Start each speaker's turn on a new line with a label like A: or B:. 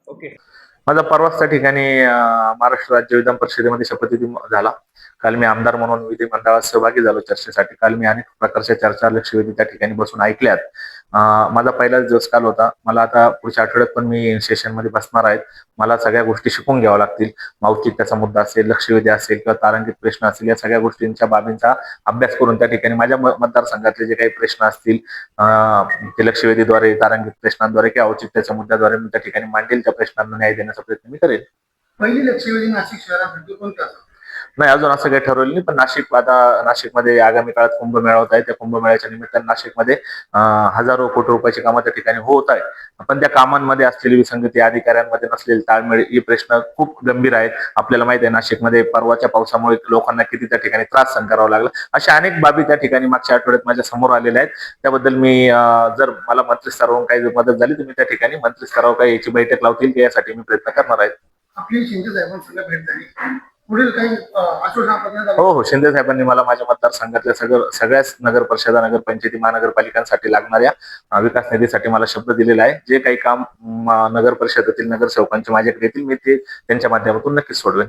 A: Okay. माझा परवाच त्या ठिकाणी महाराष्ट्र राज्य विधान परिषदेमध्ये शपथविधी झाला. काल मी आमदार म्हणून विधिमंडळात सहभागी झालो चर्चेसाठी. काल मी अनेक प्रकारच्या चर्चा, लक्षवेधी त्या ठिकाणी बसून ऐकल्यात. माझा पहिलाच दिवस काल होता. मला आता पुढच्या आठवड्यात पण मी सेशनमध्ये बसणार आहे. मला सगळ्या गोष्टी शिकून घ्याव्या लागतील. औचित्याचा मुद्दा असेल, लक्षवेधी असेल किंवा तारांकित प्रश्न असेल, या सगळ्या गोष्टींच्या बाबींचा अभ्यास करून त्या ठिकाणी माझ्या मतदारसंघातले जे काही प्रश्न असतील ते लक्षवेधीद्वारे, तारांकित प्रश्नांद्वारे किंवा औचित्याच्या मुद्द्याद्वारे मी त्या ठिकाणी मांडेल. त्या प्रश्नांना न्याय देण्याचा प्रयत्न मी करेन.
B: पहिली लक्षवेधी नाशिक शहरासाठी कोणती असेल?
A: नाही, अजून असं काही ठरवलं नाही. पण नाशिकमध्ये आगामी काळात कुंभमेळा होत आहे. त्या कुंभमेळ्याच्या निमित्ताने नाशिकमध्ये हजारो कोटी रुपयाची कामं त्या ठिकाणी होत आहे. पण त्या कामांमध्ये असलेली विसंगती, अधिकाऱ्यांमध्ये नसलेली ताळमेळ, हे प्रश्न खूप गंभीर आहेत. आपल्याला माहिती आहे नाशिकमध्ये परवाच्या पावसामुळे लोकांना किती त्या ठिकाणी त्रास सहन करावा लागला. अशा अनेक बाबी त्या ठिकाणी मागच्या आठवड्यात माझ्या समोर आलेल्या आहेत. त्याबद्दल मी जर मला मंत्रिस्तरावरून काही मदत झाली तर मी त्या ठिकाणी मंत्रिस्तरावर काही याची बैठक लावतील यासाठी मी प्रयत्न करणार आहे.
B: आपली शिंदे साहेबांसंग भेट झाली, पुढील काही आश्वासन आपण
A: हो, शिंदे साहेबांनी मला माझ्या मतदारसंघातल्या सगळ्याच नगर परिषदा, नगरपंचायती, महानगरपालिकांसाठी लागणाऱ्या विकास निधीसाठी मला शब्द दिलेला आहे. जे काही काम नगर परिषदेतील नगरसेवकांचे माझ्याकडे येतील, मी ते त्यांच्या माध्यमातून नक्कीच सोडवेन.